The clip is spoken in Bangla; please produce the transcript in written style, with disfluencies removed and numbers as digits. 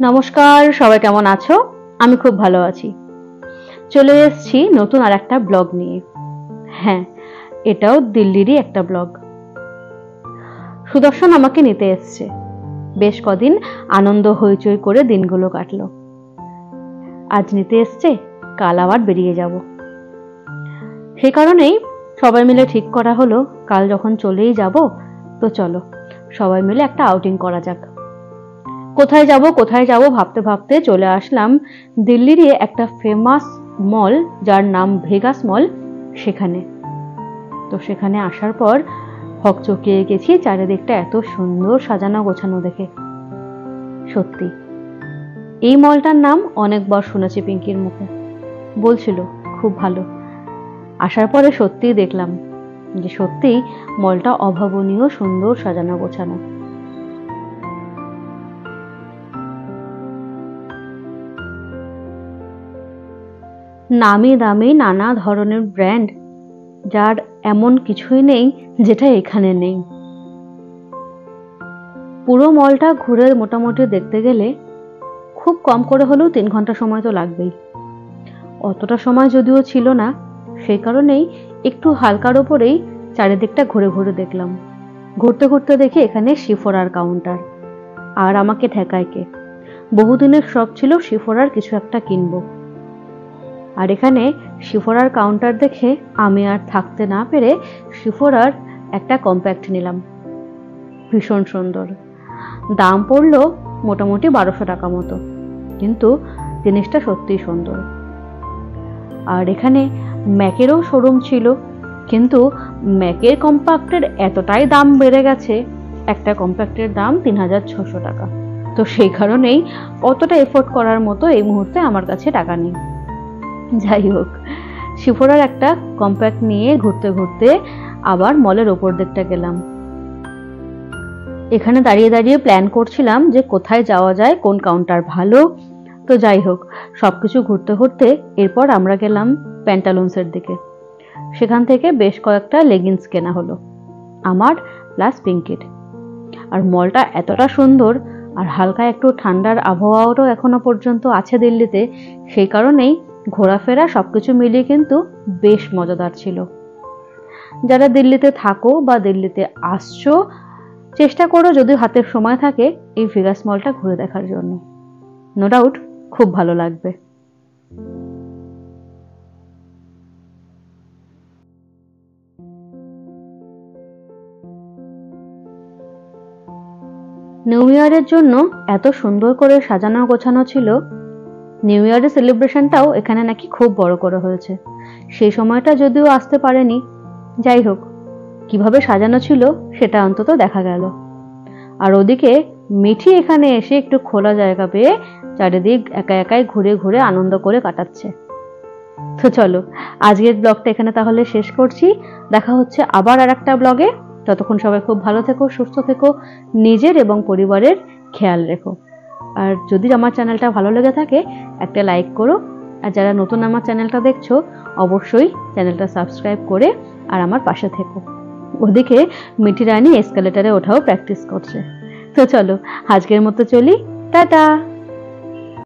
নমস্কার, সবাই কেমন আছো? আমি খুব ভালো আছি। চলে এসেছি নতুন আর একটা ব্লগ নিয়ে। হ্যাঁ, এটাও দিল্লিরই একটা ব্লগ। সুদর্শন আমাকে নিতে এসছে। বেশ কদিন আনন্দ হইচই করে দিনগুলো কাটলো। আজ নিতে এসছে, কাল আবার বেরিয়ে যাব। সেই কারণেই সবাই মিলে ঠিক করা হলো, কাল যখন চলেই যাব তো চলো সবাই মিলে একটা আউটিং করা যাক। কোথায় যাব ভাবতে ভাবতে চলে আসলাম দিল্লিরই একটা ফেমাস মল, যার নাম ভেগাস মল। সেখানে আসার পর হকচকিয়ে গেছি চারিদিকটা এত সুন্দর সাজানো গোছানো দেখে। সত্যি এই মলটার নাম অনেকবার শুনেছি পিঙ্কির মুখে, বলছিল খুব ভালো। আসার পরে সত্যিই দেখলাম যে সত্যিই মলটা অভাবনীয় সুন্দর সাজানো গোছানো। নামি দামি নানা ধরনের ব্র্যান্ড, যার এমন কিছুই নেই যেটা এখানে নেই। পুরো মলটা ঘুরে মোটামুটি দেখতে গেলে খুব কম করে হলেও 3 ঘন্টা সময় তো লাগবেই। অতটা সময় যদিও ছিল না, সেই কারণেই একটু হালকার ওপরেই চারিদিকটা ঘুরে ঘুরে দেখলাম। ঘুরতে ঘুরতে দেখি এখানে শিফরার কাউন্টার, আর আমাকে ঠেকায় কে? বহুদিনের শখ ছিল শিফরার কিছু একটা কিনবো। আর এখানে শিফরার কাউন্টার দেখে আমি আর থাকতে না পেরে শিফরার একটা কম্প্যাক্ট নিলাম। ভীষণ সুন্দর, দাম পড়লো মোটামুটি 1200 টাকা মতো, কিন্তু জিনিসটা সত্যিই সুন্দর। আর এখানে ম্যাকেরও শোরুম ছিল, কিন্তু ম্যাকের কম্প্যাক্টের এতটাই দাম বেড়ে গেছে, একটা কম্প্যাক্টের দাম 3600 টাকা। তো সেই কারণেই অতটা এফোর্ড করার মতো এই মুহূর্তে আমার কাছে টাকা নেই। যাই হোক, শিফরার একটা কম্প্যাক্ট নিয়ে ঘুরতে ঘুরতে আবার মলের ওপর দিকটা গেলাম। এখানে দাঁড়িয়ে দাঁড়িয়ে প্ল্যান করছিলাম যে কোথায় যাওয়া যায়, কোন কাউন্টার ভালো। তো যাই হোক, সবকিছু ঘুরতে ঘুরতে এরপর আমরা গেলাম প্যান্টালুন্সের দিকে। সেখান থেকে বেশ কয়েকটা লেগিংস কেনা হলো আমার প্লাস পিঙ্কির। আর মলটা এতটা সুন্দর, আর হালকা একটু ঠান্ডার আবহাওয়াও এখনো পর্যন্ত আছে দিল্লিতে, সেই কারণেই ঘোরাফেরা সবকিছু মিলিয়ে কিন্তু বেশ মজাদার ছিল। যারা দিল্লিতে থাকো বা দিল্লিতে আসছো, চেষ্টা করো যদি হাতের সময় থাকে এই ভেগাস মলটা ঘুরে দেখার জন্য। নো ডাউট খুব ভালো লাগবে। নিউ ইয়ারের জন্য এত সুন্দর করে সাজানো গোছানো ছিল। নিউ ইয়ারের সেলিব্রেশনটাও এখানে নাকি খুব বড় করে হয়েছে। সেই সময়টা যদিও আসতে পারেনি, যাই হোক কিভাবে সাজানো ছিল সেটা অন্তত দেখা গেল। আর ওদিকে মিঠি এখানে এসে একটু খোলা জায়গা পেয়ে চারিদিক একা একাই ঘুরে ঘুরে আনন্দ করে কাটাচ্ছে। তো চলো আজকের ব্লগটা এখানে তাহলে শেষ করছি। দেখা হচ্ছে আবার আর একটা ব্লগে। ততক্ষণ সবাই খুব ভালো থেকো, সুস্থ থেকো, নিজের এবং পরিবারের খেয়াল রেখো। আর যদি আমার চ্যানেলটা ভালো লেগে থাকে একটা লাইক করো। আর যারা নতুন আমার চ্যানেলটা দেখছো অবশ্যই চ্যানেলটা সাবস্ক্রাইব করে আর আমার পাশে থেকো। ওদিকে মিঠি রানী এসকালেটারে ওঠাও প্র্যাকটিস করছে। তো চলো আজকের মতো চলি, টাটা।